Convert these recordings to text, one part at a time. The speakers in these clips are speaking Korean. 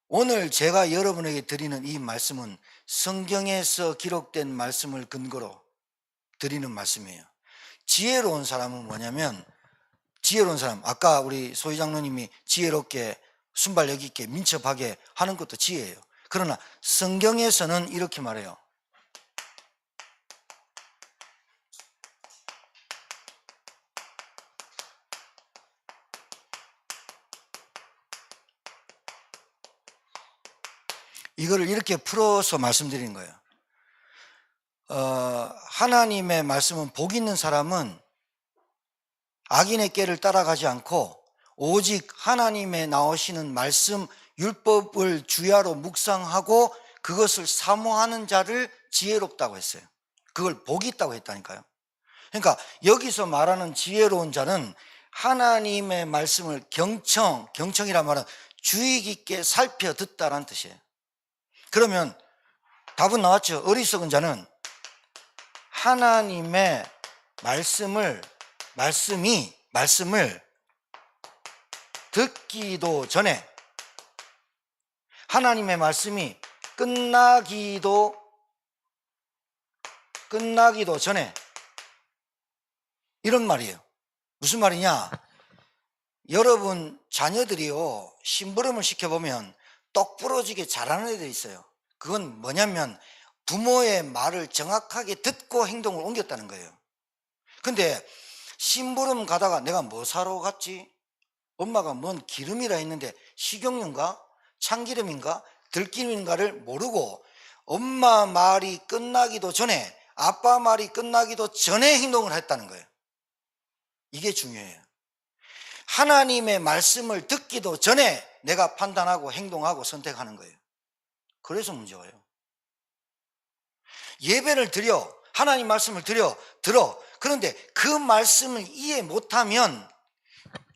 오늘 제가 여러분에게 드리는 이 말씀은 성경에서 기록된 말씀을 근거로 드리는 말씀이에요. 지혜로운 사람은 뭐냐면, 지혜로운 사람, 아까 우리 소희 장로님이 지혜롭게 순발력 있게 민첩하게 하는 것도 지혜예요. 그러나 성경에서는 이렇게 말해요. 이거를 이렇게 풀어서 말씀드리는 거예요. 하나님의 말씀은 복 있는 사람은 악인의 꾀를 따라가지 않고 오직 하나님의 나오시는 말씀 율법을 주야로 묵상하고 그것을 사모하는 자를 지혜롭다고 했어요. 그걸 복이 있다고 했다니까요. 그러니까 여기서 말하는 지혜로운 자는 하나님의 말씀을 경청이란 말은 주의 깊게 살펴 듣다라는 뜻이에요. 그러면 답은 나왔죠. 어리석은 자는 하나님의 말씀을 듣기도 전에, 하나님의 말씀이 끝나기도 전에, 이런 말이에요. 무슨 말이냐? 여러분 자녀들이요, 심부름을 시켜보면 똑부러지게 잘하는 애들이 있어요. 그건 뭐냐면 부모의 말을 정확하게 듣고 행동을 옮겼다는 거예요. 근데 심부름 가다가 내가 뭐 사러 갔지? 엄마가 뭔 기름이라 했는데 식용유인가? 참기름인가? 들기름인가를 모르고 엄마 말이 끝나기도 전에, 아빠 말이 끝나기도 전에 행동을 했다는 거예요. 이게 중요해요. 하나님의 말씀을 듣기도 전에 내가 판단하고 행동하고 선택하는 거예요. 그래서 문제가 와요. 예배를 드려, 하나님 말씀을 들어. 그런데 그 말씀을 이해 못하면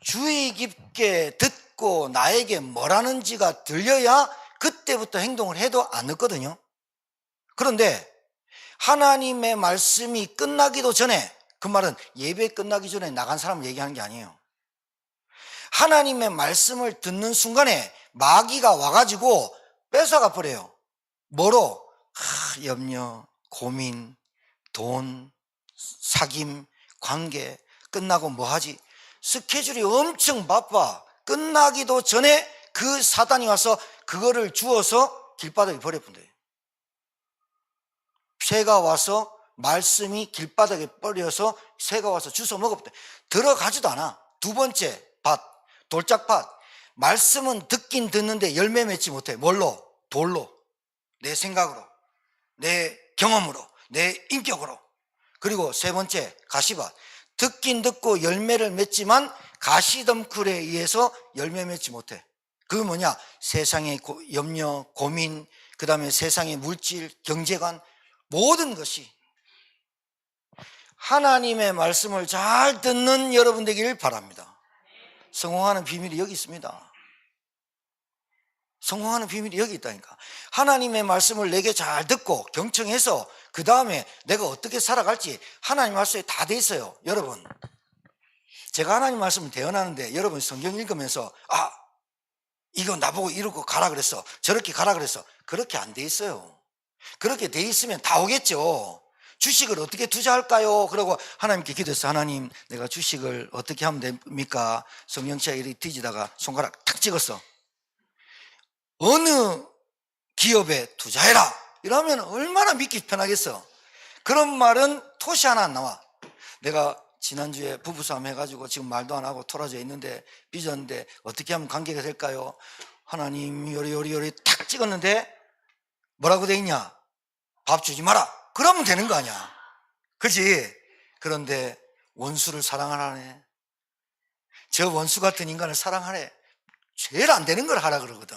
주의 깊게 듣고 나에게 뭐라는지가 들려야 그때부터 행동을 해도 안 늦거든요. 그런데 하나님의 말씀이 끝나기도 전에, 그 말은 예배 끝나기 전에 나간 사람을 얘기하는 게 아니에요. 하나님의 말씀을 듣는 순간에 마귀가 와가지고 뺏어가 버려요. 뭐로? 염려, 고민, 돈, 사귐, 관계, 끝나고 뭐 하지? 스케줄이 엄청 바빠. 끝나기도 전에 그 사단이 와서 그거를 주워서 길바닥에 버려본대요. 새가 와서 말씀이 길바닥에 버려서 새가 와서 주워 먹어본대. 들어가지도 않아. 두 번째 밭, 돌짝밭. 말씀은 듣긴 듣는데 열매 맺지 못해. 뭘로? 돌로, 내 생각으로, 내 경험으로, 내 인격으로. 그리고 세 번째 가시밭. 듣긴 듣고 열매를 맺지만 가시덤굴에 의해서 열매 맺지 못해. 그게 뭐냐? 세상의 염려, 고민, 그 다음에 세상의 물질, 경제관, 모든 것이. 하나님의 말씀을 잘 듣는 여러분 되기를 바랍니다. 성공하는 비밀이 여기 있습니다. 성공하는 비밀이 여기 있다니까. 하나님의 말씀을 내게 잘 듣고 경청해서 그 다음에 내가 어떻게 살아갈지 하나님 말씀에 다 돼 있어요. 여러분, 제가 하나님 말씀을 대언하는데 여러분 성경 읽으면서 이거 나보고 이러고 가라 그랬어, 저렇게 가라 그랬어, 그렇게 안 돼 있어요. 그렇게 돼 있으면 다 오겠죠. 주식을 어떻게 투자할까요? 그러고 하나님께 기도해서, 하나님 내가 주식을 어떻게 하면 됩니까? 성령치가 이렇게 뒤지다가 손가락 탁 찍었어. 어느 기업에 투자해라 이러면 얼마나 믿기 편하겠어. 그런 말은 토시 하나 안 나와. 내가 지난주에 부부싸움 해가지고 지금 말도 안 하고 토라져 있는데 삐졌는데 어떻게 하면 관계가 될까요? 하나님 요리 탁 찍었는데 뭐라고 돼 있냐? 밥 주지 마라. 그러면 되는 거 아니야, 그지? 그런데 원수를 사랑하라네. 저 원수 같은 인간을 사랑하래. 제일 안 되는 걸 하라 그러거든.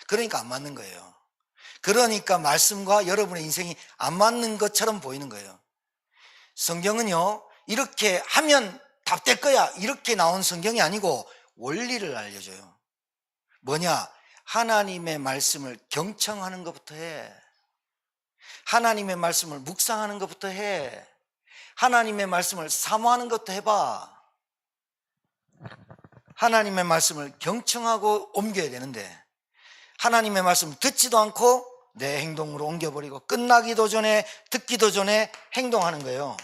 그러니까 안 맞는 거예요. 그러니까 말씀과 여러분의 인생이 안 맞는 것처럼 보이는 거예요. 성경은요, 이렇게 하면 답 될 거야 이렇게 나온 성경이 아니고 원리를 알려줘요. 뭐냐? 하나님의 말씀을 경청하는 것부터 해. 하나님의 말씀을 묵상하는 것부터 해. 하나님의 말씀을 사모하는 것도 해봐. 하나님의 말씀을 경청하고 옮겨야 되는데 하나님의 말씀 듣지도 않고 내 행동으로 옮겨버리고 끝나기도 전에, 듣기도 전에 행동하는 거예요.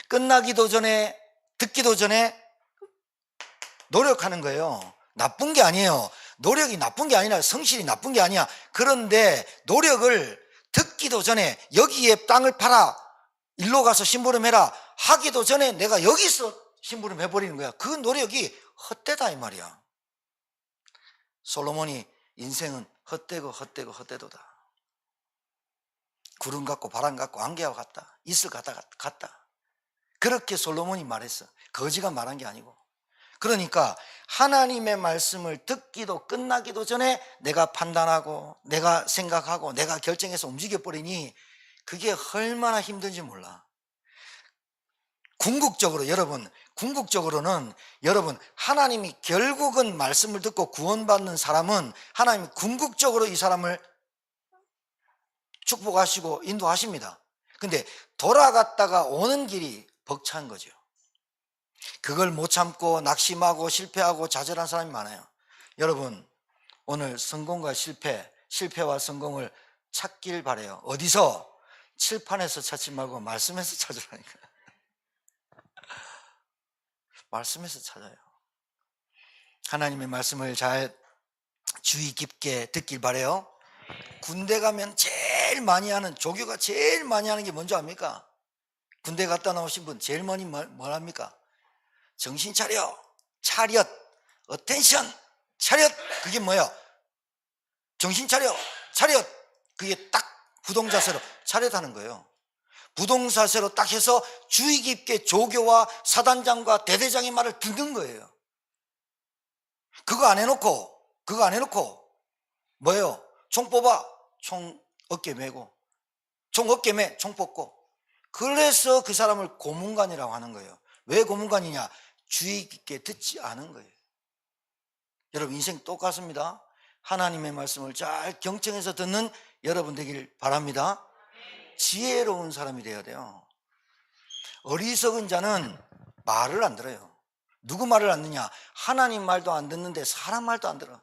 끝나기도 전에, 듣기도 전에 노력하는 거예요. 나쁜 게 아니에요. 노력이 나쁜 게 아니라 성실이 나쁜 게 아니야. 그런데 노력을 듣기도 전에 여기에 땅을 팔아, 일로 가서 심부름해라 하기도 전에 내가 여기서 심부름 해버리는 거야. 그 노력이 헛되다 이 말이야. 솔로몬이 인생은 헛되고 헛되고 헛되도다. 구름 같고 바람 같고 안개와 같다. 이슬 같다. 그렇게 솔로몬이 말했어. 거지가 말한 게 아니고. 그러니까 하나님의 말씀을 듣기도 끝나기도 전에 내가 판단하고 내가 생각하고 내가 결정해서 움직여버리니 그게 얼마나 힘든지 몰라. 궁극적으로는 여러분 하나님이 결국은 말씀을 듣고 구원받는 사람은 하나님이 궁극적으로 이 사람을 축복하시고 인도하십니다. 근데 돌아갔다가 오는 길이 벅찬 거죠. 그걸 못 참고 낙심하고 실패하고 좌절한 사람이 많아요. 여러분 오늘 성공과 실패와 성공을 찾길 바라요. 어디서? 칠판에서 찾지 말고 말씀에서 찾으라니까. 말씀에서 찾아요. 하나님의 말씀을 잘 주의 깊게 듣길 바라요. 군대 가면 제일 많이 하는, 조교가 제일 많이 하는 게 뭔지 압니까? 군대 갔다 나오신 분 제일 많이 뭘 합니까? 정신 차려, 차렷, 어텐션, 차렷. 그게 뭐야? 정신 차려, 차렷. 그게 딱 부동자세로 차렷하는 거예요. 부동자세로 딱 해서 주의 깊게 조교와 사단장과 대대장의 말을 듣는 거예요. 그거 안 해놓고 뭐예요? 총 뽑아, 총 어깨 메고, 총 어깨 매, 총 뽑고. 그래서 그 사람을 고문관이라고 하는 거예요. 왜 고문관이냐? 주의 깊게 듣지 않은 거예요. 여러분 인생 똑같습니다. 하나님의 말씀을 잘 경청해서 듣는 여러분 되길 바랍니다. 지혜로운 사람이 되어야 돼요. 어리석은 자는 말을 안 들어요. 누구 말을 안 듣냐? 하나님 말도 안 듣는데 사람 말도 안 들어.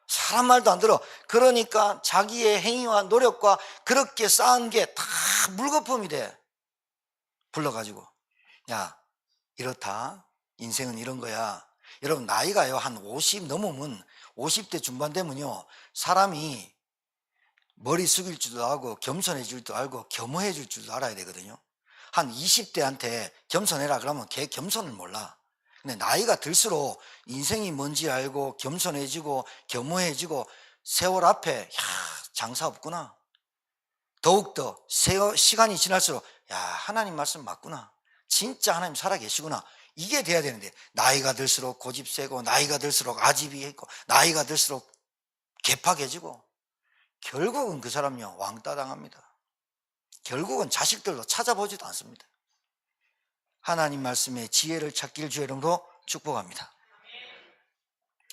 사람 말도 안 들어. 그러니까 자기의 행위와 노력과 그렇게 쌓은 게 다 물거품이 돼. 불러가지고 야 이렇다, 인생은 이런 거야. 여러분 나이가요 한 50 넘으면, 50대 중반 되면요 사람이 머리 숙일 줄도 알고 겸손해질 줄도 알고 겸허해질 줄도 알아야 되거든요. 한 20대한테 겸손해라 그러면 걔 겸손을 몰라. 근데 나이가 들수록 인생이 뭔지 알고 겸손해지고 겸허해지고 세월 앞에 장사 없구나. 더욱더 시간이 지날수록 하나님 말씀 맞구나. 진짜 하나님 살아계시구나. 이게 돼야 되는데 나이가 들수록 고집 세고 나이가 들수록 아집이 있고 나이가 들수록 개팍해지고 결국은 그 사람요 왕따 당합니다. 결국은 자식들도 찾아보지도 않습니다. 하나님 말씀의 지혜를 찾길 주의 이름으로 축복합니다.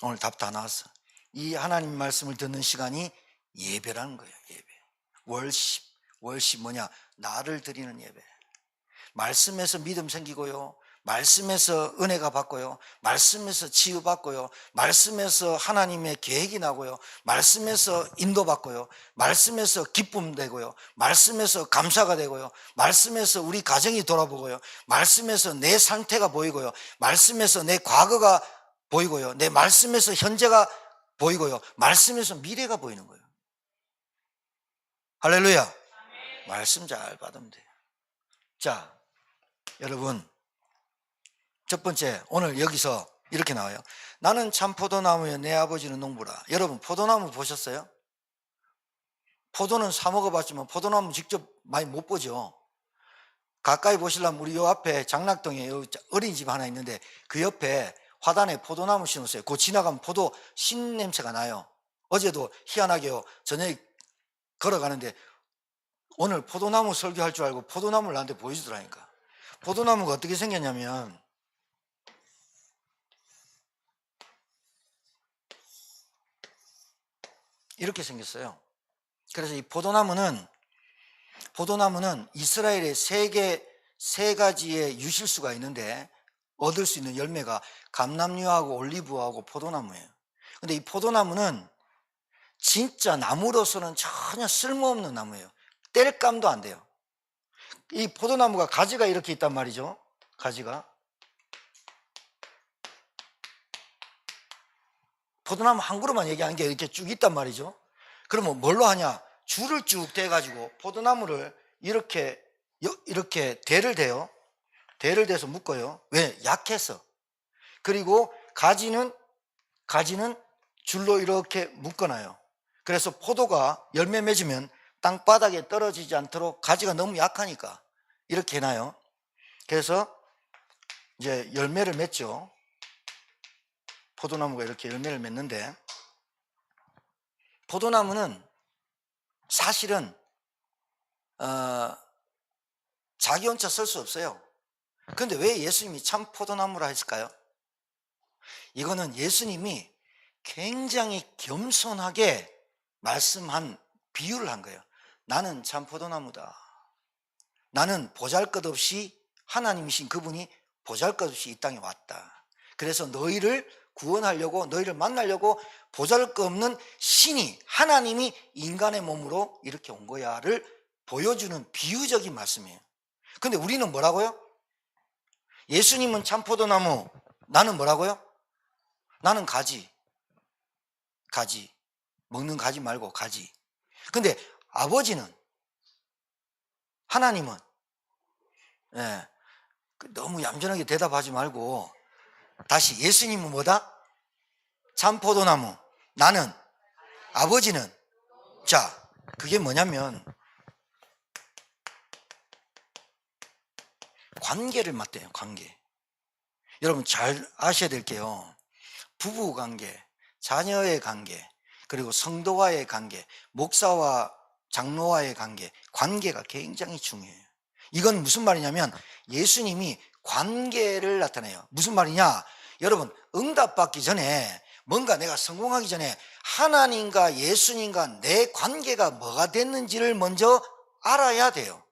오늘 답 다 나왔어. 이 하나님 말씀을 듣는 시간이 예배라는 거예요. 예배. 월십 뭐냐? 나를 드리는 예배. 말씀에서 믿음 생기고요, 말씀에서 은혜가 받고요, 말씀에서 치유받고요, 말씀에서 하나님의 계획이 나고요, 말씀에서 인도받고요, 말씀에서 기쁨 되고요, 말씀에서 감사가 되고요, 말씀에서 우리 가정이 돌아보고요, 말씀에서 내 상태가 보이고요, 말씀에서 내 과거가 보이고요, 내 말씀에서 현재가 보이고요, 말씀에서 미래가 보이는 거예요. 할렐루야. 말씀 잘 받으면 돼요. 자, 여러분 첫 번째, 오늘 여기서 이렇게 나와요. 나는 참 포도나무여 내 아버지는 농부라. 여러분 포도나무 보셨어요? 포도는 사 먹어봤지만 포도나무 직접 많이 못 보죠. 가까이 보시려면 우리 요 앞에 장락동에 어린이집 하나 있는데 그 옆에 화단에 포도나무 심었어요. 그 지나가면 포도 신 냄새가 나요. 어제도 희한하게요 저녁에 걸어가는데 오늘 포도나무 설교할 줄 알고 포도나무를 나한테 보여주더라니까. 포도나무가 어떻게 생겼냐면 이렇게 생겼어요. 그래서 이 포도나무는 이스라엘의 세 가지의 유실수가 있는데 얻을 수 있는 열매가 감람류하고 올리브하고 포도나무예요. 근데 이 포도나무는 진짜 나무로서는 전혀 쓸모없는 나무예요. 뗄감도 안 돼요. 이 포도나무가 가지가 이렇게 있단 말이죠. 가지가. 포도나무 한 그루만 얘기하는 게 이렇게 쭉 있단 말이죠. 그러면 뭘로 하냐? 줄을 쭉 대가지고 포도나무를 이렇게 대를 대요. 대를 대서 묶어요. 왜? 약해서. 그리고 가지는 줄로 이렇게 묶어놔요. 그래서 포도가 열매 맺으면 땅바닥에 떨어지지 않도록 가지가 너무 약하니까 이렇게 해놔요. 그래서 이제 열매를 맺죠. 포도나무가 이렇게 열매를 맺는데, 포도나무는 사실은 자기 혼자 설 수 없어요. 그런데 왜 예수님이 참 포도나무라 했을까요? 이거는 예수님이 굉장히 겸손하게 말씀한 비유를 한 거예요. 나는 참 포도나무다. 나는 보잘것없이, 하나님이신 그분이 보잘것없이 이 땅에 왔다. 그래서 너희를 구원하려고, 너희를 만나려고 보잘것없는 신이, 하나님이 인간의 몸으로 이렇게 온 거야를 보여주는 비유적인 말씀이에요. 근데 우리는 뭐라고요? 예수님은 참 포도나무, 나는 뭐라고요? 나는 가지. 먹는 가지 말고 가지. 근데 아버지는, 하나님은, 너무 얌전하게 대답하지 말고 다시, 예수님은 뭐다? 참 포도나무, 나는, 아버지는. 자, 그게 뭐냐면 관계를 맞대요. 관계. 여러분 잘 아셔야 될 게요, 부부 관계, 자녀의 관계, 그리고 성도와의 관계, 목사와 장로와의 관계, 관계가 굉장히 중요해요. 이건 무슨 말이냐면 예수님이 관계를 나타내요. 무슨 말이냐? 여러분, 응답받기 전에, 뭔가 내가 성공하기 전에 하나님과 예수님과 내 관계가 뭐가 됐는지를 먼저 알아야 돼요.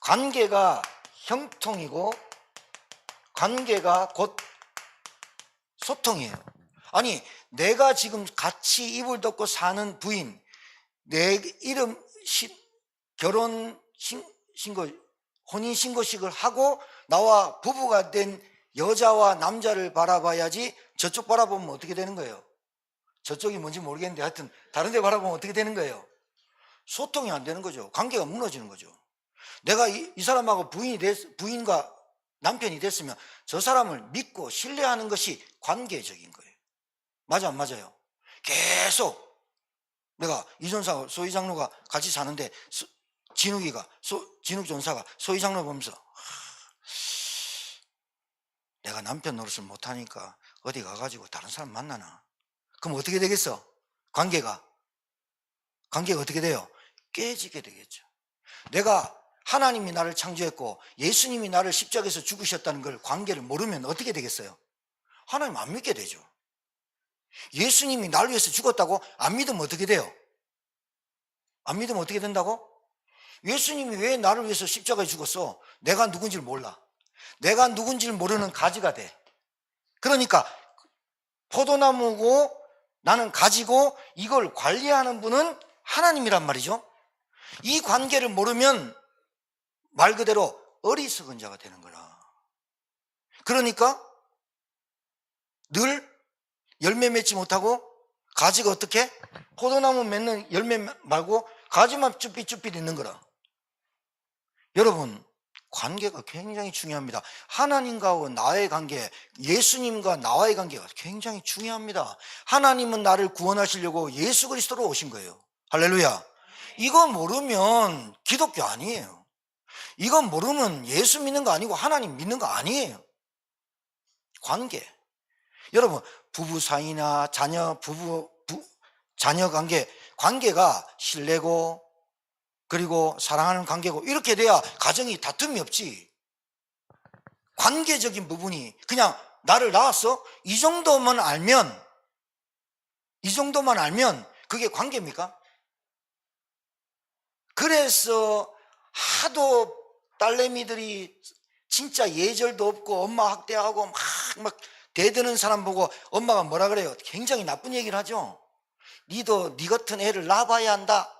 관계가 형통이고 관계가 곧 소통이에요. 아니, 내가 지금 같이 이불 덮고 사는 부인, 내 이름 결혼 신고, 혼인신고식을 하고 나와 부부가 된 여자와 남자를 바라봐야지, 저쪽 바라보면 어떻게 되는 거예요? 저쪽이 뭔지 모르겠는데 하여튼 다른 데 바라보면 어떻게 되는 거예요? 소통이 안 되는 거죠. 관계가 무너지는 거죠. 내가 이 사람하고 부인과 남편이 됐으면 저 사람을 믿고 신뢰하는 것이 관계적인 거예요. 맞아, 안 맞아요? 계속 내가 이전사하고 소희 장로가 같이 사는데 진욱 전사가 소희 장로 보면서 내가 남편 노릇을 못하니까 어디 가가지고 다른 사람 만나나? 그럼 어떻게 되겠어? 관계가 어떻게 돼요? 깨지게 되겠죠. 내가 하나님이 나를 창조했고 예수님이 나를 십자가에서 죽으셨다는 걸, 관계를 모르면 어떻게 되겠어요? 하나님 안 믿게 되죠. 예수님이 나를 위해서 죽었다고 안 믿으면 어떻게 돼요? 안 믿으면 어떻게 된다고? 예수님이 왜 나를 위해서 십자가에 죽었어? 내가 누군지를 몰라. 내가 누군지를 모르는 가지가 돼. 그러니까 포도나무고 나는 가지고, 이걸 관리하는 분은 하나님이란 말이죠. 이 관계를 모르면 말 그대로 어리석은 자가 되는 거라. 그러니까 늘 열매 맺지 못하고, 가지가 어떻게? 포도나무 맺는 열매 말고 가지만 쭈삣쭈삣 있는 거라. 여러분, 관계가 굉장히 중요합니다. 하나님과 나의 관계, 예수님과 나와의 관계가 굉장히 중요합니다. 하나님은 나를 구원하시려고 예수 그리스도로 오신 거예요. 할렐루야. 이거 모르면 기독교 아니에요. 이건 모르면 예수 믿는 거 아니고 하나님 믿는 거 아니에요. 관계. 여러분, 부부 사이나 자녀 관계가 신뢰고, 그리고 사랑하는 관계고, 이렇게 돼야 가정이 다툼이 없지. 관계적인 부분이 그냥 나를 낳았어? 이 정도만 알면 그게 관계입니까? 그래서 하도 딸내미들이 진짜 예절도 없고 엄마 학대하고 막 대드는 사람 보고 엄마가 뭐라 그래요? 굉장히 나쁜 얘기를 하죠. 니도 니 같은 애를 낳아봐야 한다.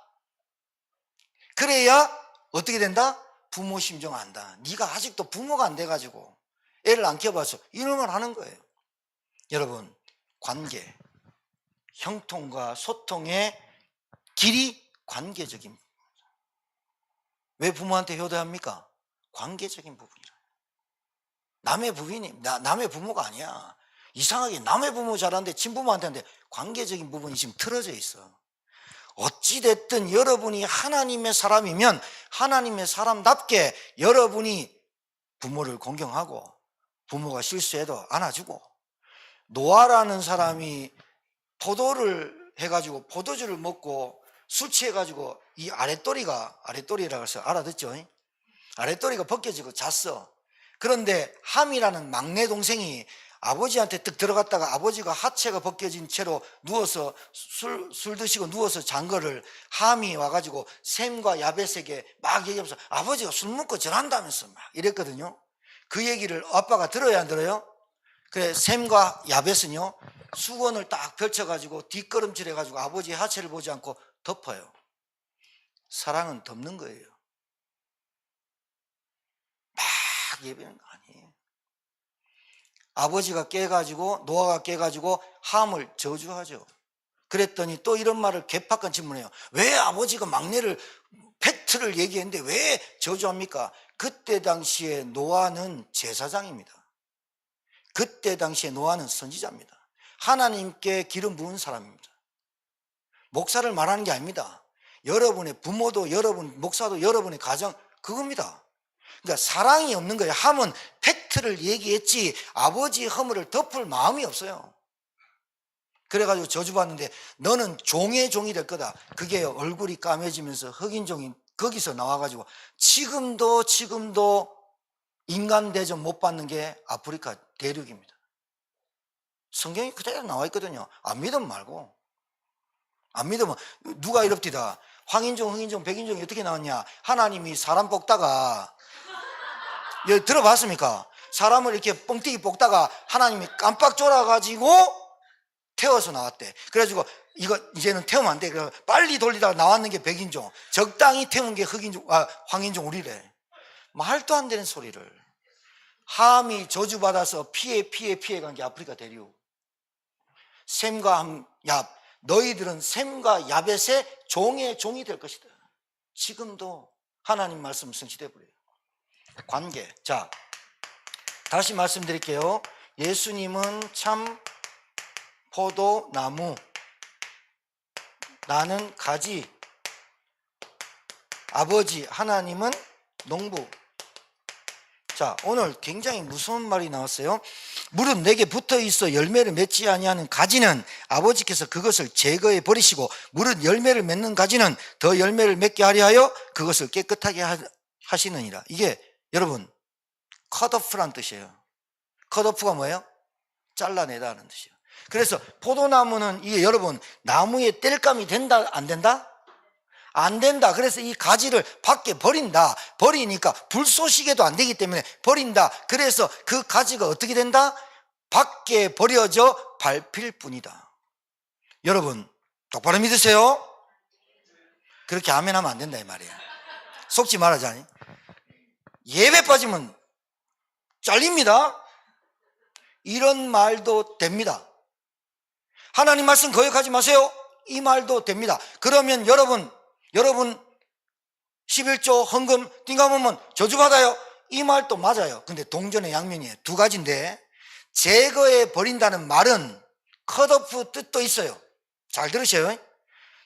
그래야 어떻게 된다? 부모 심정 안다. 네가 아직도 부모가 안 돼가지고 애를 안 키워봐서 이런 걸 하는 거예요. 여러분, 관계, 형통과 소통의 길이 관계적인, 왜 부모한테 효도합니까? 관계적인 부분이라. 남의 부인이 남의 부모가 아니야. 이상하게 남의 부모 잘하는데 친부모한테 하는데 관계적인 부분이 지금 틀어져 있어. 어찌됐든 여러분이 하나님의 사람이면 하나님의 사람답게 여러분이 부모를 공경하고 부모가 실수해도 안아주고, 노아라는 사람이 포도를 해가지고 포도주를 먹고 술 취해가지고 이 아랫도리라고 해서 알아듣죠? 아랫도리가 벗겨지고 잤어. 그런데 함이라는 막내 동생이 아버지한테 뜩 들어갔다가 아버지가 하체가 벗겨진 채로 누워서 술 드시고 누워서 잔 거를 함이 와가지고 셈과 야벳에게 막 얘기하면서 아버지가 술 먹고 저런다면서 막 이랬거든요. 그 얘기를 아빠가 들어야 안 들어요? 그래, 셈과 야벳은요 수건을 딱 펼쳐가지고 뒷걸음질 해가지고 아버지의 하체를 보지 않고 덮어요. 사랑은 덮는 거예요. 막 예배는 거 아니에요. 아버지가 깨가지고 노아가 깨가지고 함을 저주하죠. 그랬더니 또 이런 말을 개팍한 질문해요. 왜 아버지가 막내를 팩트를 얘기했는데 왜 저주합니까? 그때 당시에 노아는 제사장입니다. 그때 당시에 노아는 선지자입니다. 하나님께 기름 부은 사람입니다. 목사를 말하는 게 아닙니다. 여러분의 부모도 여러분, 목사도 여러분의 가정, 그겁니다. 그러니까 사랑이 없는 거예요. 함은 팩트를 얘기했지 아버지의 허물을 덮을 마음이 없어요. 그래가지고 저주받는데 너는 종의 종이 될 거다. 그게 얼굴이 까매지면서 흑인 종이 거기서 나와가지고 지금도 인간 대접 못 받는 게 아프리카 대륙입니다. 성경이 그대로 나와 있거든요. 안 믿으면 말고. 안 믿으면 누가 이럽디다. 황인종, 흑인종, 백인종이 어떻게 나왔냐. 하나님이 사람 뽑다가 들어봤습니까? 사람을 이렇게 뻥튀기 볶다가 하나님이 깜빡 졸아가지고 태워서 나왔대. 그래가지고 이거 이제는 태우면 안 돼. 그래서 빨리 돌리다가 나왔는 게 백인종, 적당히 태운 게 황인종 우리래. 말도 안 되는 소리를. 함이 저주받아서 피해 간 게 아프리카 대륙. 셈과 함, 얍, 너희들은 셈과 야벳의 종의 종이 될 것이다. 지금도 하나님 말씀 성취돼 버려요. 관계. 자, 다시 말씀드릴게요. 예수님은 참 포도나무, 나는 가지, 아버지 하나님은 농부. 자, 오늘 굉장히 무서운 말이 나왔어요. 물은 내게 붙어 있어 열매를 맺지 아니하는 가지는 아버지께서 그것을 제거해 버리시고, 물은 열매를 맺는 가지는 더 열매를 맺게 하려 하여 그것을 깨끗하게 하시느니라. 이게 여러분 컷오프란 뜻이에요. 컷오프가 뭐예요? 잘라내다 하는 뜻이에요. 그래서 포도나무는 이게 여러분 나무에 땔감이 된다 안 된다? 안 된다. 그래서 이 가지를 밖에 버린다. 버리니까 불쏘시개도 안 되기 때문에 버린다. 그래서 그 가지가 어떻게 된다? 밖에 버려져 밟힐 뿐이다. 여러분 똑바로 믿으세요. 그렇게 아멘하면 안 된다 이 말이에요. 속지 말아자니. 예배 빠지면 잘립니다. 이런 말도 됩니다. 하나님 말씀 거역하지 마세요. 이 말도 됩니다. 그러면 여러분 11조 헌금 띵가보면 저주받아요. 이 말도 맞아요. 근데 동전의 양면이에요. 두 가지인데, 제거해 버린다는 말은 컷오프 뜻도 있어요. 잘 들으세요.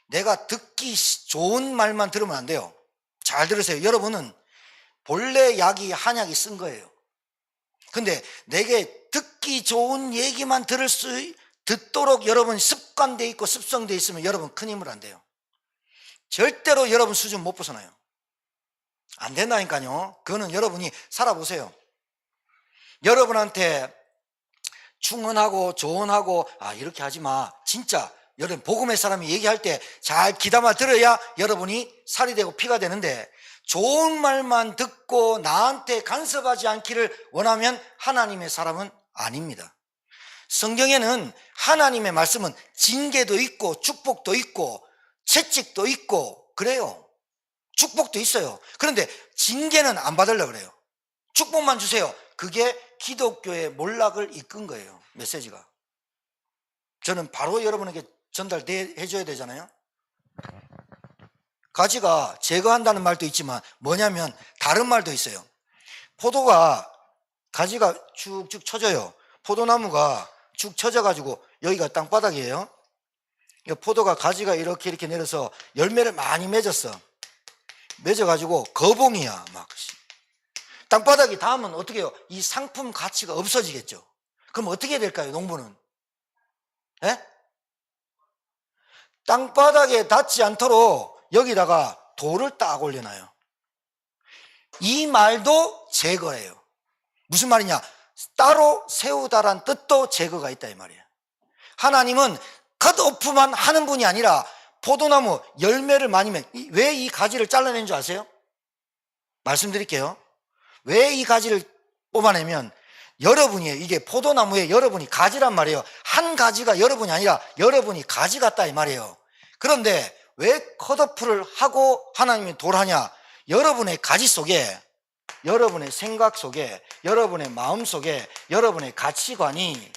내가 듣기 좋은 말만 들으면 안 돼요. 잘 들으세요. 여러분은 본래 약이 한약이 쓴 거예요. 근데 내게 듣기 좋은 얘기만 듣도록 여러분 습관돼 있고 습성돼 있으면 여러분 큰 힘을 안 돼요. 절대로 여러분 수준 못 벗어나요. 안 된다니까요. 그거는 여러분이 살아보세요. 여러분한테 충언하고 조언하고 이렇게 하지 마. 진짜 여러분 복음의 사람이 얘기할 때 잘 귀담아 들어야 여러분이 살이 되고 피가 되는데, 좋은 말만 듣고 나한테 간섭하지 않기를 원하면 하나님의 사람은 아닙니다. 성경에는 하나님의 말씀은 징계도 있고 축복도 있고 채찍도 있고 그래요. 축복도 있어요. 그런데 징계는 안 받으려고 그래요. 축복만 주세요. 그게 기독교의 몰락을 이끈 거예요. 메시지가. 저는 바로 여러분에게 전달해 줘야 되잖아요. 가지가 제거한다는 말도 있지만 뭐냐면 다른 말도 있어요. 포도가 가지가 쭉쭉 쳐져요. 포도나무가 쭉 쳐져가지고 여기가 땅바닥이에요. 포도가 가지가 이렇게 내려서 열매를 많이 맺었어. 맺어가지고 거봉이야. 막 땅바닥이 닿으면 어떻게 해요? 이 상품 가치가 없어지겠죠. 그럼 어떻게 해야 될까요? 농부는 땅바닥에 닿지 않도록 여기다가 돌을 딱 올려놔요. 이 말도 제거예요. 무슨 말이냐? 따로 세우다란 뜻도 제거가 있다 이 말이에요. 하나님은 컷오프만 하는 분이 아니라 포도나무 열매를 많이 왜 이 가지를 잘라낸 줄 아세요? 말씀드릴게요. 왜 이 가지를 뽑아내면 여러분이에요. 이게 포도나무에 여러분이 가지란 말이에요. 한 가지가 여러분이 아니라 여러분이 가지 같다 이 말이에요. 그런데 왜 컷오프를 하고 하나님이 돌하냐? 여러분의 가지 속에, 여러분의 생각 속에, 여러분의 마음 속에, 여러분의 가치관이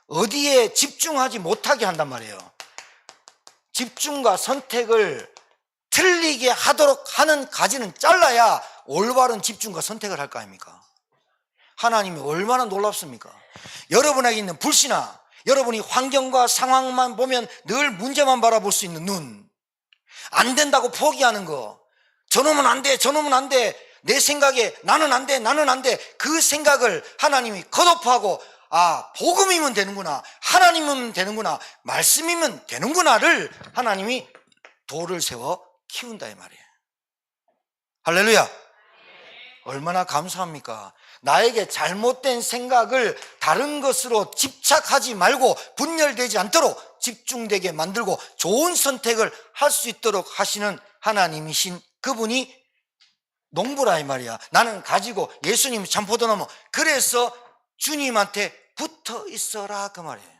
어디에 집중하지 못하게 한단 말이에요. 집중과 선택을 틀리게 하도록 하는 가지는 잘라야 올바른 집중과 선택을 할 거 아닙니까? 하나님이 얼마나 놀랍습니까? 여러분에게 있는 불신앙, 여러분이 환경과 상황만 보면 늘 문제만 바라볼 수 있는 눈, 안 된다고 포기하는 거, 저놈은 안 돼, 저놈은 안 돼, 내 생각에 나는 안 돼, 나는 안 돼, 그 생각을 하나님이 컷오프하고 복음이면 되는구나, 하나님이면 되는구나, 말씀이면 되는구나를 하나님이 돌을 세워 키운다 이 말이에요. 할렐루야. 얼마나 감사합니까? 나에게 잘못된 생각을 다른 것으로 집착하지 말고 분열되지 않도록 집중되게 만들고 좋은 선택을 할 수 있도록 하시는 하나님이신 그분이 농부라 이 말이야. 나는 가지고 예수님이 참 포도나무. 그래서 주님한테 붙어 있어라 그 말이에요.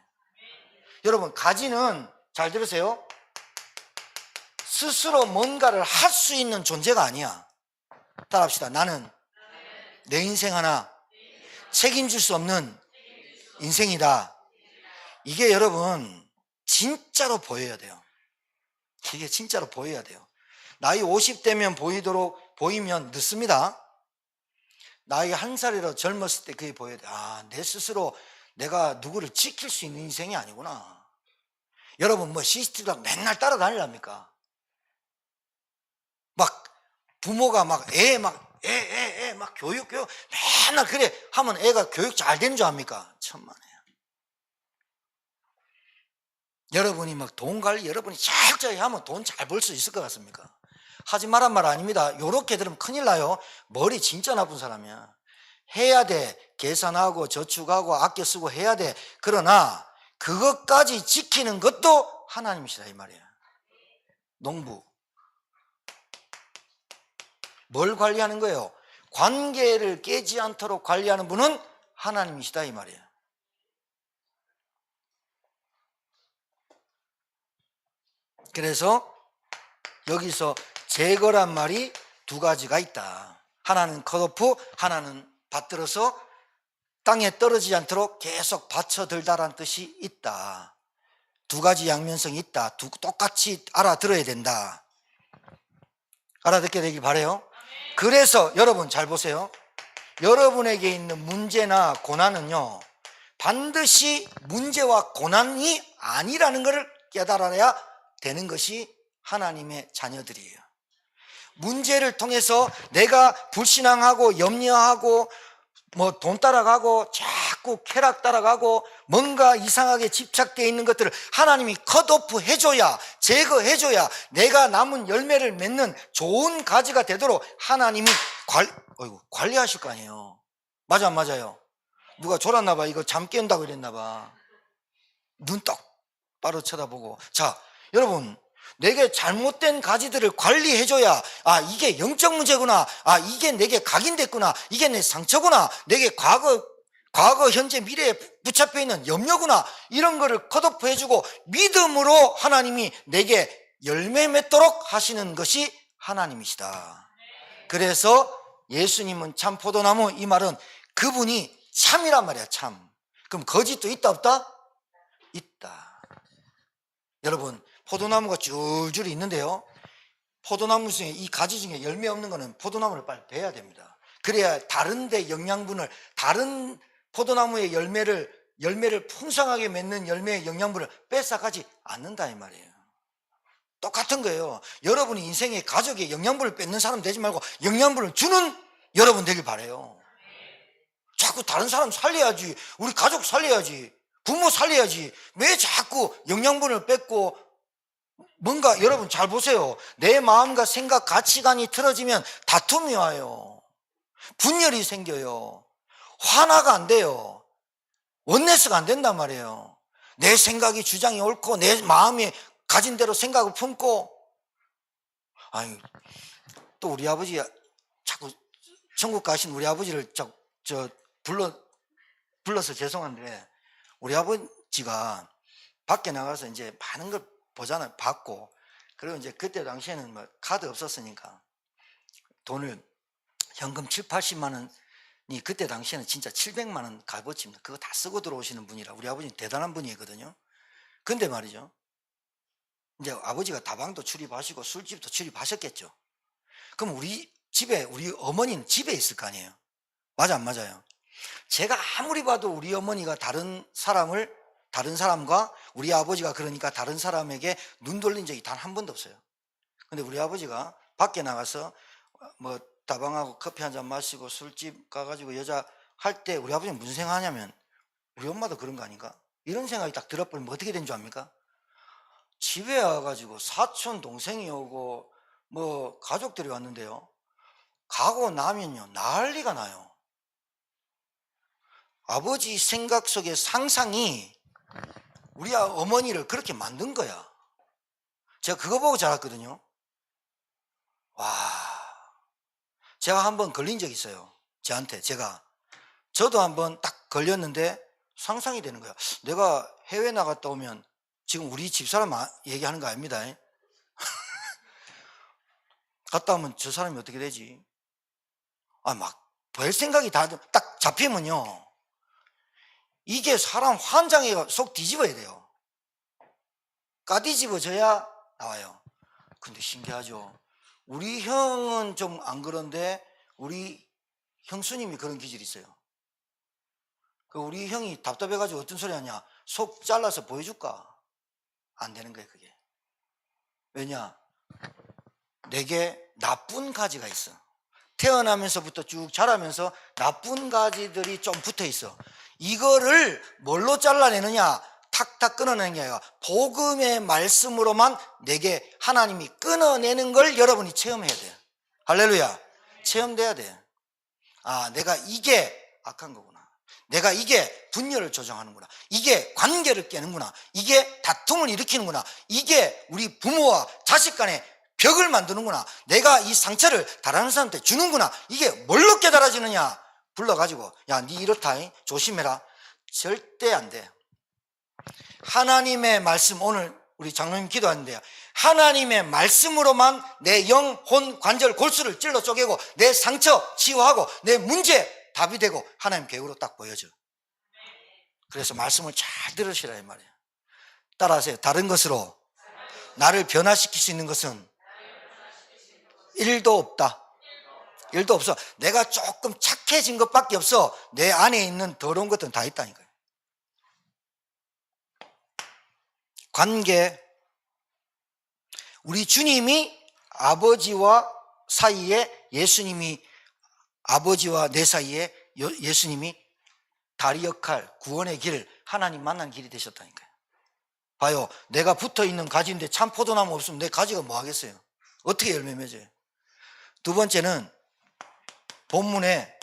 여러분, 가지는 잘 들으세요. 스스로 뭔가를 할 수 있는 존재가 아니야. 따라합시다. 나는 내 인생 하나 책임질 수 없는 인생이다. 이게 여러분 진짜로 보여야 돼요. 이게 진짜로 보여야 돼요. 나이 50대면 보이면 늦습니다. 나이 한 살이라도 젊었을 때 그게 보여야 돼. 내 스스로 내가 누구를 지킬 수 있는 인생이 아니구나. 여러분 뭐 CCTV랑 맨날 따라다니랍니까? 막 부모가 막 교육 맨날 그래 하면 애가 교육 잘 되는 줄 압니까? 천만에요. 여러분이 막 돈 관리 여러분이 철저히 하면 돈 잘 벌 수 있을 것 같습니까? 하지 말란 말 아닙니다. 요렇게 들으면 큰일 나요. 머리 진짜 나쁜 사람이야. 해야 돼. 계산하고 저축하고 아껴 쓰고 해야 돼. 그러나 그것까지 지키는 것도 하나님이시다 이 말이야. 농부. 뭘 관리하는 거예요? 관계를 깨지 않도록 관리하는 분은 하나님이시다 이 말이에요. 그래서 여기서 제거란 말이 두 가지가 있다. 하나는 컷오프, 하나는 받들어서 땅에 떨어지지 않도록 계속 받쳐들다라는 뜻이 있다. 두 가지 양면성이 있다. 똑같이 알아들어야 된다. 알아듣게 되길 바라요. 그래서 여러분 잘 보세요. 여러분에게 있는 문제나 고난은요, 반드시 문제와 고난이 아니라는 것을 깨달아야 되는 것이 하나님의 자녀들이에요. 문제를 통해서 내가 불신앙하고 염려하고 뭐 돈 따라가고 자꾸 쾌락 따라가고 뭔가 이상하게 집착되어 있는 것들을 하나님이 컷오프 해줘야, 제거해줘야 내가 남은 열매를 맺는 좋은 가지가 되도록 하나님이 관리하실 거 아니에요. 맞아 안 맞아요? 누가 졸았나 봐. 이거 잠 깬다고 이랬나 봐. 눈 똑바로 쳐다보고. 자, 여러분, 내게 잘못된 가지들을 관리해줘야 이게 영적 문제구나, 이게 내게 각인됐구나, 이게 내 상처구나, 내게 과거, 현재, 미래에 붙잡혀 있는 염려구나, 이런 거를 컷오프해주고 믿음으로 하나님이 내게 열매 맺도록 하시는 것이 하나님이시다. 그래서 예수님은 참 포도나무, 이 말은 그분이 참이란 말이야, 참. 그럼 거짓도 있다 없다? 있다. 여러분, 포도나무가 줄줄이 있는데요, 포도나무 중에 이 가지 중에 열매 없는 거는 포도나무를 빨리 베야 됩니다. 그래야 다른 데 영양분을, 다른 포도나무의 열매를 풍성하게 맺는 열매의 영양분을 뺏어가지 않는다 이 말이에요. 똑같은 거예요. 여러분이 인생의 가족의 영양분을 뺏는 사람 되지 말고 영양분을 주는 여러분 되길 바라요. 자꾸 다른 사람 살려야지, 우리 가족 살려야지, 부모 살려야지, 왜 자꾸 영양분을 뺏고. 뭔가 여러분 잘 보세요. 내 마음과 생각, 가치관이 틀어지면 다툼이 와요. 분열이 생겨요. 화나가 안 돼요. 원네스가 안 된단 말이에요. 내 생각이 주장이 옳고 내 마음이 가진 대로 생각을 품고. 아니, 또 우리 아버지, 자꾸 천국 가신 우리 아버지를 불러서 죄송한데, 우리 아버지가 밖에 나가서 이제 많은 걸 보잖아요. 받고. 그리고 이제 그때 당시에는 뭐 카드 없었으니까 돈을 현금 7, 80만 원이 그때 당시에는 진짜 700만 원 값어치입니다. 그거 다 쓰고 들어오시는 분이라 우리 아버지는 대단한 분이거든요. 근데 말이죠, 이제 아버지가 다방도 출입하시고 술집도 출입하셨겠죠. 그럼 우리 집에, 우리 어머니는 집에 있을 거 아니에요. 맞아 안 맞아요? 제가 아무리 봐도 우리 어머니가 다른 사람과 우리 아버지가 그러니까 다른 사람에게 눈 돌린 적이 단 한 번도 없어요. 근데 우리 아버지가 밖에 나가서 뭐 다방하고 커피 한잔 마시고 술집 가가지고 여자 할 때 우리 아버지는 무슨 생각하냐면, 우리 엄마도 그런 거 아닌가? 이런 생각이 딱 들어버리면 어떻게 된 줄 압니까? 집에 와가지고 사촌 동생이 오고 뭐 가족들이 왔는데요, 가고 나면요 난리가 나요. 아버지 생각 속의 상상이 우리 어머니를 그렇게 만든 거야. 제가 그거 보고 자랐거든요. 와, 제가 한번 걸린 적이 있어요. 저도 한번 딱 걸렸는데 상상이 되는 거야. 내가 해외 나갔다 오면, 지금 우리 집사람 얘기하는 거 아닙니다. 갔다 오면 저 사람이 어떻게 되지? 막 별 생각이 다 딱 잡히면요, 이게 사람 환장해 속 뒤집어야 돼요. 까뒤집어져야 나와요. 근데 신기하죠. 우리 형은 좀 안 그런데 우리 형수님이 그런 기질이 있어요. 우리 형이 답답해가지고 어떤 소리 하냐, 속 잘라서 보여줄까? 안 되는 거예요 그게. 왜냐, 내게 나쁜 가지가 있어. 태어나면서부터 쭉 자라면서 나쁜 가지들이 좀 붙어 있어. 이거를 뭘로 잘라내느냐, 탁탁 끊어내는 게 아니라 복음의 말씀으로만 내게 하나님이 끊어내는 걸 여러분이 체험해야 돼요. 할렐루야. 체험돼야 돼. 내가 이게 악한 거구나. 내가 이게 분열을 조정하는구나. 이게 관계를 깨는구나. 이게 다툼을 일으키는구나. 이게 우리 부모와 자식 간에 벽을 만드는구나. 내가 이 상처를 다른 사람한테 주는구나. 이게 뭘로 깨달아지느냐, 불러가지고 야, 니 이렇다, 조심해라. 절대 안 돼. 하나님의 말씀, 오늘 우리 장로님 기도하는데요, 하나님의 말씀으로만 내 영, 혼, 관절, 골수를 찔러 쪼개고 내 상처 치유하고 내 문제 답이 되고 하나님 계획으로 딱 보여줘. 그래서 말씀을 잘 들으시라 이 말이에요. 따라하세요. 다른 것으로 나를 변화시킬 수 있는 것은 일도 없다. 일도 없어. 내가 조금 착해진 것밖에 없어. 내 안에 있는 더러운 것들은 다 있다니까요. 관계. 우리 주님이 아버지와 사이에, 예수님이 아버지와 내 사이에 예수님이 다리 역할, 구원의 길, 하나님 만난 길이 되셨다니까요. 봐요. 내가 붙어있는 가지인데 참 포도나무 없으면 내 가지가 뭐 하겠어요? 어떻게 열매 맺어요? 두 번째는 본문에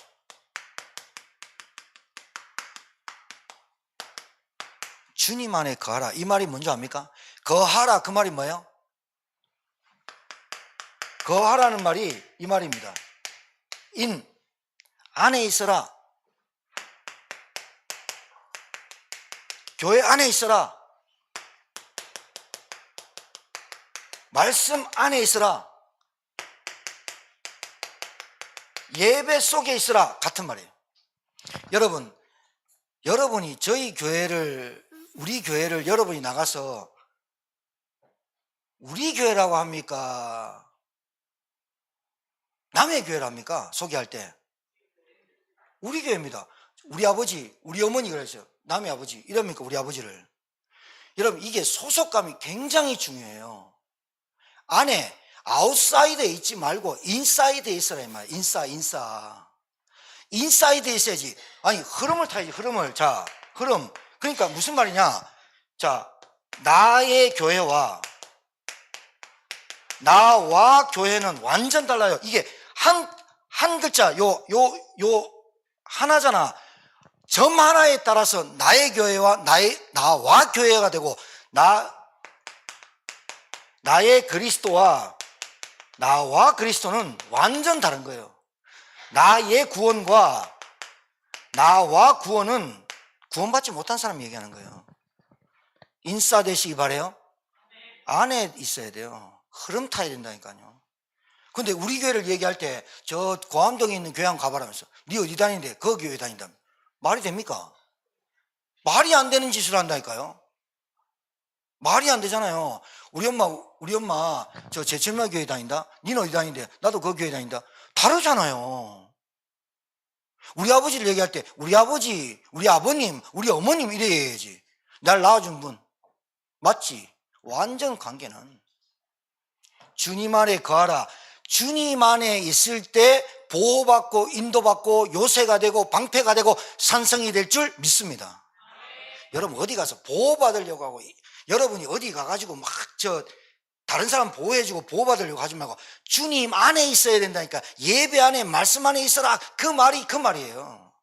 주님 안에 거하라, 이 말이 뭔지 압니까? 거하라, 그 말이 뭐예요? 거하라는 말이 이 말입니다. 안에 있어라. 교회 안에 있어라. 말씀 안에 있어라. 예배 속에 있어라. 같은 말이에요. 여러분, 여러분이 저희 교회를, 우리 교회를 여러분이 나가서 우리 교회라고 합니까? 남의 교회라 합니까? 소개할 때 우리 교회입니다. 우리 아버지, 우리 어머니 그랬어요. 남의 아버지 이럽니까? 우리 아버지를. 여러분, 이게 소속감이 굉장히 중요해요. 안에 아웃사이드에 있지 말고 인사이드에 있어라 이 말이에요. 인사이드에 있어야지. 아니, 흐름을 타야지, 흐름을. 자, 흐름. 그러니까 무슨 말이냐? 자, 나의 교회와 나와 교회는 완전 달라요. 이게 한 글자, 요 하나잖아. 점 하나에 따라서 나의 교회와 나와 교회가 되고, 나의 그리스도와 나와 그리스도는 완전 다른 거예요. 나의 구원과 나와 구원은 구원받지 못한 사람이 얘기하는 거예요. 인싸 되시기 바래요. 안에 있어야 돼요. 흐름 타야 된다니까요. 근데 우리 교회를 얘기할 때 저 고암동에 있는 교회 한번 가봐라면서, 네 어디 다니는데? 그 교회 다닌다. 말이 됩니까? 말이 안 되는 짓을 한다니까요. 말이 안 되잖아요. 우리 엄마 저 제철마 교회 다닌다. 니는 어디 다니는데? 나도 그 교회 다닌다. 다르잖아요. 우리 아버지를 얘기할 때 우리 아버지, 우리 아버님, 우리 어머님 이래야지. 날 낳아준 분 맞지? 완전 관계는 주님 안에 거하라. 주님 안에 있을 때 보호받고 인도받고 요새가 되고 방패가 되고 산성이 될 줄 믿습니다. 여러분, 어디 가서 보호받으려고 하고, 여러분이 어디 가가지고 막 다른 사람 보호해주고 보호받으려고 하지 말고 주님 안에 있어야 된다니까. 예배 안에, 말씀 안에 있어라. 그 말이에요.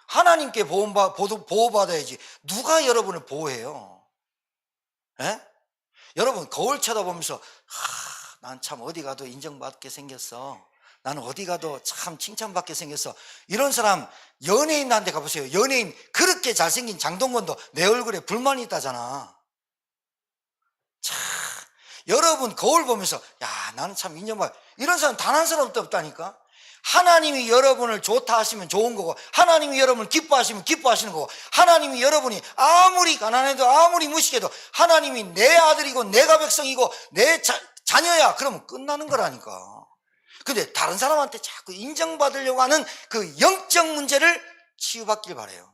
하나님께 보호받아야지. 누가 여러분을 보호해요? 에? 여러분, 거울 쳐다보면서 난 참 어디 가도 인정받게 생겼어. 나는 어디 가도 참 칭찬받게 생겼어. 이런 사람 연예인한테 가보세요. 연예인 그렇게 잘생긴 장동건도 내 얼굴에 불만이 있다잖아. 참, 여러분 거울 보면서 야, 나는 참 인정받. 이런 사람 단 한 사람도 없다니까. 하나님이 여러분을 좋다 하시면 좋은 거고, 하나님이 여러분을 기뻐하시면 기뻐하시는 거고, 하나님이 여러분이 아무리 가난해도 아무리 무식해도 하나님이 내 아들이고 내가 백성이고 내 자녀야 그러면 끝나는 거라니까. 근데 다른 사람한테 자꾸 인정받으려고 하는 그 영적 문제를 치유받길 바래요.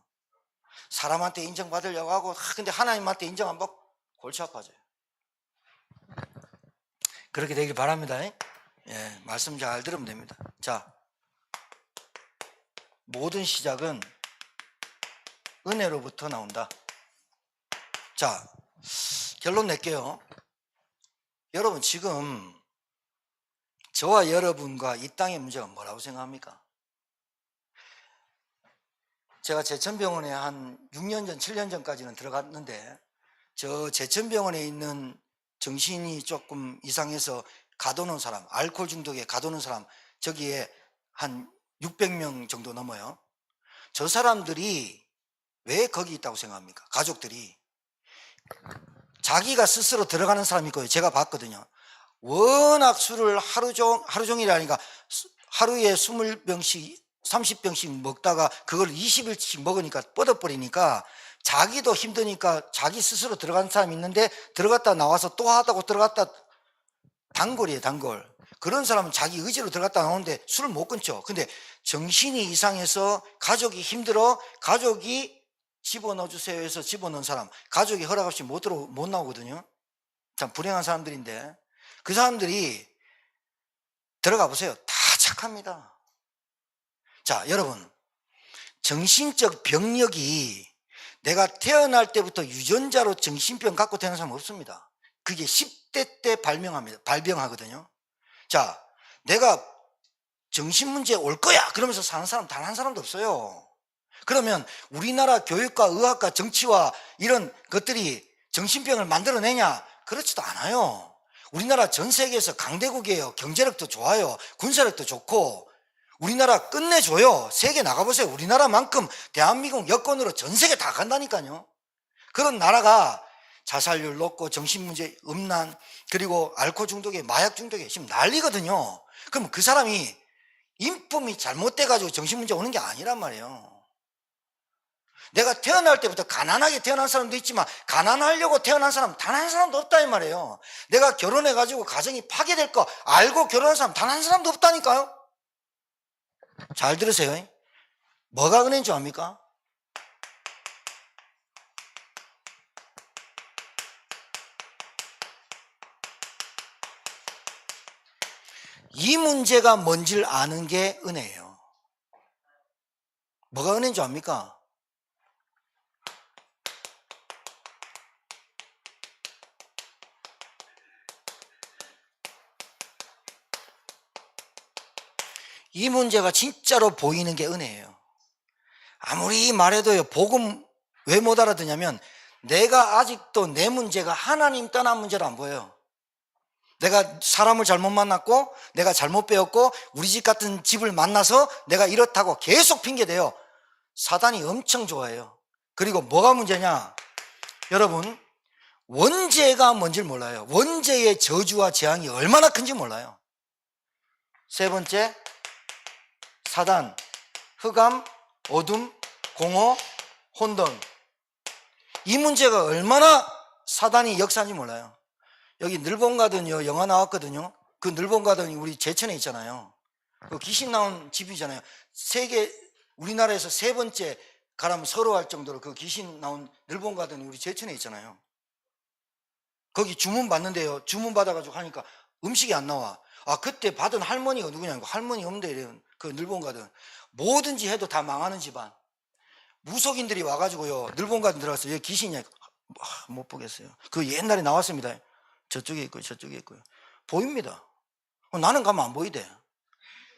사람한테 인정받으려고 하고, 근데 하나님한테 인정 안 받고 골치 아파져요. 그렇게 되길 바랍니다. 예, 말씀 잘 들으면 됩니다. 자, 모든 시작은 은혜로부터 나온다. 자, 결론 낼게요. 여러분, 지금 저와 여러분과 이 땅의 문제가 뭐라고 생각합니까? 제가 제천병원에 한 6년 전, 7년 전까지는 들어갔는데, 저 제천병원에 있는 정신이 조금 이상해서 가둬놓은 사람, 알코올 중독에 가둬놓은 사람, 저기에 한 600명 정도 넘어요. 저 사람들이 왜 거기 있다고 생각합니까? 가족들이. 자기가 스스로 들어가는 사람이 있고요. 제가 봤거든요. 워낙 술을 하루 종일 하니까 하루에 20병씩 30병씩 먹다가 그걸 20일씩 먹으니까 뻗어버리니까 자기도 힘드니까 자기 스스로 들어간 사람이 있는데, 들어갔다 나와서 또 하다고 들어갔다, 단골이에요, 단골. 그런 사람은 자기 의지로 들어갔다 나오는데 술을 못 끊죠. 근데 정신이 이상해서 가족이 힘들어, 가족이 집어넣어 주세요 해서 집어넣은 사람, 가족이 허락 없이 못 나오거든요. 참 불행한 사람들인데, 그 사람들이 들어가 보세요. 다 착합니다. 자, 여러분, 정신적 병력이 내가 태어날 때부터 유전자로 정신병 갖고 태어난 사람 없습니다. 그게 10대 때 발병하거든요. 자, 내가 정신문제 올 거야 그러면서 사는 사람 단 한 사람도 없어요. 그러면 우리나라 교육과 의학과 정치와 이런 것들이 정신병을 만들어내냐? 그렇지도 않아요. 우리나라 전 세계에서 강대국이에요. 경제력도 좋아요. 군사력도 좋고. 우리나라 끝내줘요. 세계 나가보세요. 우리나라만큼 대한민국 여권으로 전 세계 다 간다니까요. 그런 나라가 자살률 높고 정신문제, 음란, 그리고 알코올 중독에, 마약 중독에 지금 난리거든요. 그럼 그 사람이 인품이 잘못돼가지고 정신문제 오는 게 아니란 말이에요. 내가 태어날 때부터 가난하게 태어난 사람도 있지만 가난하려고 태어난 사람 단 한 사람도 없다 이 말이에요. 내가 결혼해가지고 가정이 파괴될 거 알고 결혼한 사람 단 한 사람도 없다니까요. 잘 들으세요. 뭐가 은혜인 줄 압니까? 이 문제가 뭔지를 아는 게 은혜예요. 뭐가 은혜인 줄 압니까? 이 문제가 진짜로 보이는 게 은혜예요. 아무리 말해도요, 복음 왜 못 알아듣냐면 내가 아직도 내 문제가 하나님 떠난 문제로 안 보여요. 내가 사람을 잘못 만났고 내가 잘못 배웠고 우리 집 같은 집을 만나서 내가 이렇다고 계속 핑계대요. 사단이 엄청 좋아해요. 그리고 뭐가 문제냐? 여러분, 원죄가 뭔지를 몰라요. 원죄의 저주와 재앙이 얼마나 큰지 몰라요. 세 번째, 사단, 흑암, 어둠, 공허, 혼돈. 이 문제가 얼마나 사단이 역사인지 몰라요. 여기 늘봉가든요 영화 나왔거든요. 그 늘봉가든이 우리 제천에 있잖아요. 그 귀신 나온 집이잖아요. 우리나라에서 세 번째 가라면 서러워할 정도로 그 귀신 나온 늘봉가든이 우리 제천에 있잖아요. 거기 주문 받는데요, 주문 받아가지고 하니까 음식이 안 나와. 아, 그때 받은 할머니가 누구냐고. 할머니 없는데 이래요. 그 늘봉가든 뭐든지 해도 다 망하는 집안. 무속인들이 와가지고요, 늘봉가든 들어갔어요. 여기 귀신이냐? 못 보겠어요. 그 옛날에 나왔습니다. 저쪽에 있고요, 저쪽에 있고요. 보입니다. 나는 가면 안 보이대.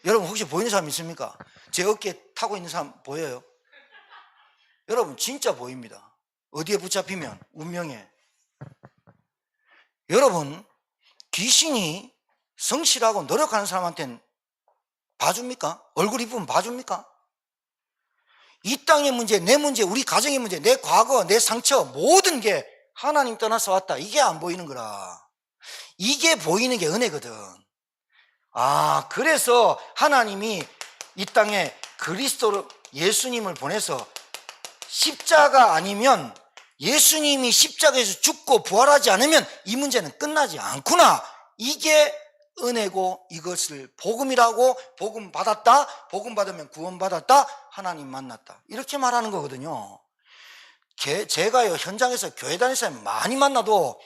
여러분 혹시 보이는 사람 있습니까? 제 어깨에 타고 있는 사람 보여요? 여러분 진짜 보입니다. 어디에 붙잡히면 운명에. 여러분, 귀신이 성실하고 노력하는 사람한테는 봐줍니까? 얼굴 이쁘면 봐줍니까? 이 땅의 문제, 내 문제, 우리 가정의 문제, 내 과거, 내 상처, 모든 게 하나님 떠나서 왔다. 이게 안 보이는 거라. 이게 보이는 게 은혜거든. 아, 그래서 하나님이 이 땅에 그리스도로 예수님을 보내서 십자가 아니면, 예수님이 십자가에서 죽고 부활하지 않으면 이 문제는 끝나지 않구나. 이게 은혜고 이것을 복음이라고, 복음 받았다, 복음 받으면 구원 받았다, 하나님 만났다, 이렇게 말하는 거거든요. 제가요 현장에서 교회 다니는 사람 많이 만나도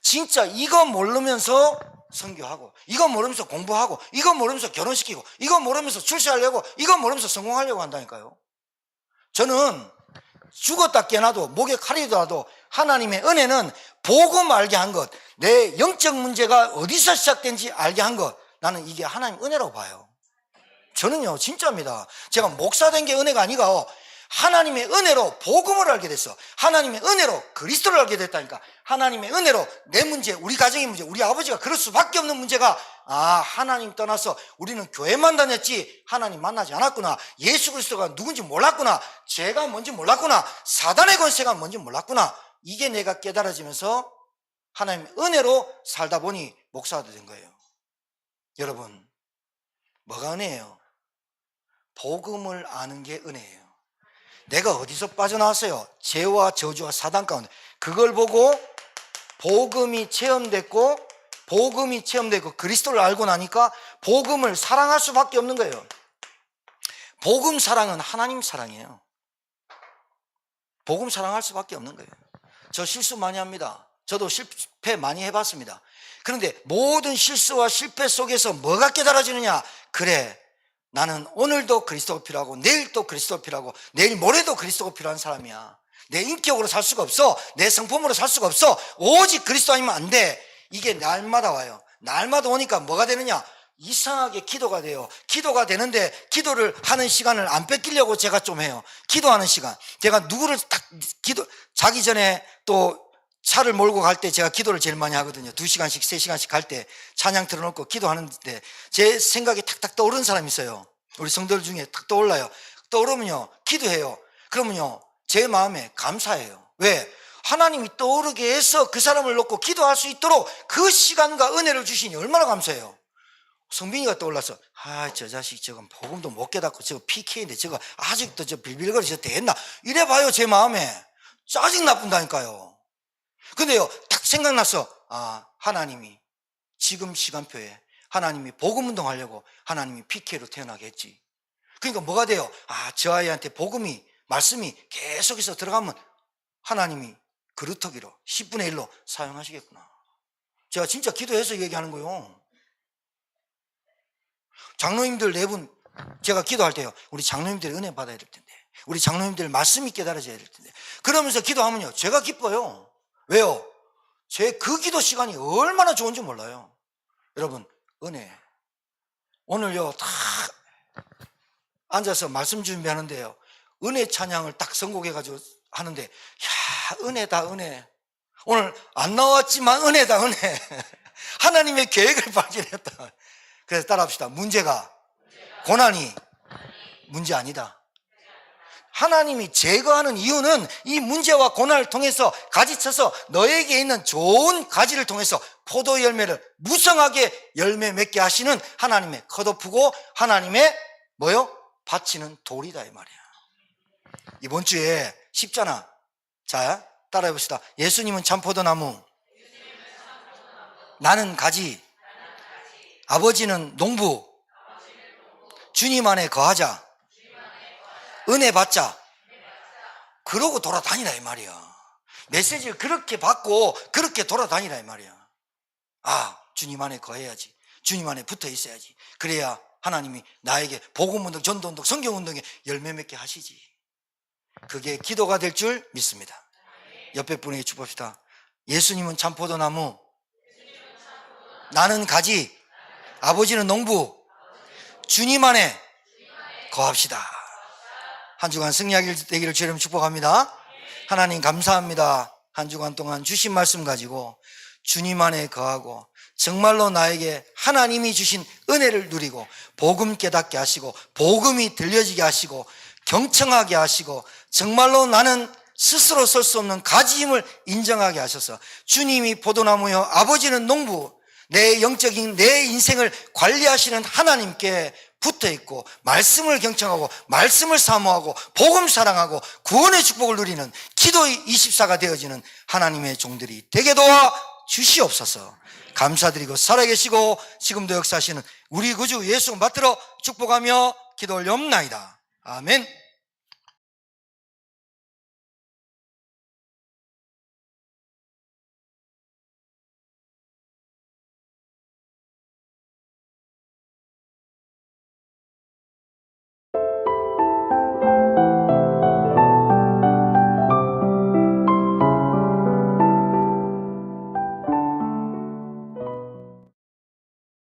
진짜 이거 모르면서 선교하고, 이거 모르면서 공부하고, 이거 모르면서 결혼시키고, 이거 모르면서 출세하려고, 이거 모르면서 성공하려고 한다니까요. 저는 죽었다 깨어나도 목에 칼이 닿아도 하나님의 은혜는 복음 알게 한 것, 내 영적 문제가 어디서 시작된지 알게 한 것, 나는 이게 하나님 은혜라고 봐요. 저는요 진짜입니다. 제가 목사 된 게 은혜가 아니고 하나님의 은혜로 복음을 알게 됐어. 하나님의 은혜로 그리스도를 알게 됐다니까. 하나님의 은혜로 내 문제, 우리 가정의 문제, 우리 아버지가 그럴 수밖에 없는 문제가, 아, 하나님 떠나서 우리는 교회만 다녔지 하나님 만나지 않았구나. 예수 그리스도가 누군지 몰랐구나. 죄가 뭔지 몰랐구나. 사단의 권세가 뭔지 몰랐구나. 이게 내가 깨달아지면서 하나님의 은혜로 살다 보니 목사가 된 거예요. 여러분, 뭐가 은혜예요? 복음을 아는 게 은혜예요. 내가 어디서 빠져나왔어요? 죄와 저주와 사단 가운데. 그걸 보고 복음이 체험됐고, 그리스도를 알고 나니까 복음을 사랑할 수밖에 없는 거예요. 복음 사랑은 하나님 사랑이에요. 복음 사랑할 수밖에 없는 거예요. 저 실수 많이 합니다. 저도 실패 많이 해봤습니다. 그런데 모든 실수와 실패 속에서 뭐가 깨달아지느냐? 그래, 나는 오늘도 그리스도가 필요하고 내일도 그리스도가 필요하고 내일 모레도 그리스도가 필요한 사람이야. 내 인격으로 살 수가 없어. 내 성품으로 살 수가 없어. 오직 그리스도 아니면 안 돼. 이게 날마다 와요. 날마다 오니까 뭐가 되느냐? 이상하게 기도가 돼요. 기도가 되는데 기도를 하는 시간을 안 뺏기려고 제가 좀 해요. 기도하는 시간. 제가 누구를 딱 자기 전에 또 차를 몰고 갈 때 제가 기도를 제일 많이 하거든요. 2시간씩 3시간씩 갈 때 찬양 틀어놓고 기도하는데 제 생각이 탁탁 떠오르는 사람이 있어요. 우리 성도들 중에 탁 떠올라요. 떠오르면요 기도해요. 그러면요 제 마음에 감사해요. 왜? 하나님이 떠오르게 해서 그 사람을 놓고 기도할 수 있도록 그 시간과 은혜를 주시니 얼마나 감사해요. 성빈이가 떠올라서 저 자식 저건 복음도 못 깨닫고 저거 PK인데 저거 아직도 저 빌빌거리 저 되겠나 이래봐요. 제 마음에 짜증 나쁜다니까요. 근데요 딱 생각났어. 하나님이 지금 시간표에 하나님이 복음운동 하려고 하나님이 PK로 태어나게 했지. 그러니까 뭐가 돼요? 저 아이한테 복음이 말씀이 계속해서 들어가면 하나님이 그루터기로 10분의 1로 사용하시겠구나. 제가 진짜 기도해서 얘기하는 거요. 장로님들 4분 제가 기도할 때요, 우리 장로님들 은혜 받아야 될 텐데, 우리 장로님들 말씀이 깨달아져야 될 텐데, 그러면서 기도하면요 제가 기뻐요. 왜요? 제 그 기도 시간이 얼마나 좋은지 몰라요. 여러분, 은혜. 오늘요 다 앉아서 말씀 준비하는데요, 은혜 찬양을 딱 선곡해가지고 하는데, 은혜다 은혜. 오늘 안 나왔지만 은혜다 은혜. 하나님의 계획을 발견했다. 그래서 따라합시다. 문제가 고난이 문제 아니다. 하나님이 제거하는 이유는 이 문제와 고난을 통해서 가지쳐서 너에게 있는 좋은 가지를 통해서 포도 열매를 무성하게 열매 맺게 하시는 하나님의 컷오프고 하나님의 뭐요? 바치는 돌이다 이 말이야. 이번 주에 쉽잖아. 자, 따라해 봅시다. 예수님은 참포도나무, 나는 가지, 아버지는 농부, 주님 안에 거하자, 은혜 받자, 그러고 돌아다니라 이 말이야. 메시지를 그렇게 받고 그렇게 돌아다니라 이 말이야. 주님 안에 거해야지, 주님 안에 붙어 있어야지. 그래야 하나님이 나에게 복음운동, 전도운동, 성경운동에 열매 맺게 하시지. 그게 기도가 될 줄 믿습니다. 옆에 분에게 축복합시다. 예수님은 참포도나무, 나는 가지, 아버지는 농부, 주님 안에 거합시다. 한 주간 승리하게 되기를 주님 축복합니다. 하나님 감사합니다. 한 주간 동안 주신 말씀 가지고 주님 안에 거하고 정말로 나에게 하나님이 주신 은혜를 누리고 복음 깨닫게 하시고 복음이 들려지게 하시고 경청하게 하시고 정말로 나는 스스로 설 수 없는 가지임을 인정하게 하셔서 주님이 포도나무요 아버지는 농부, 내 영적인 내 인생을 관리하시는 하나님께 붙어있고 말씀을 경청하고 말씀을 사모하고 복음 사랑하고 구원의 축복을 누리는 기도의 24가 되어지는 하나님의 종들이 되게 도와 주시옵소서. 감사드리고 살아계시고 지금도 역사하시는 우리 구주 예수 받들어 축복하며 기도 올려옵나이다. 아멘.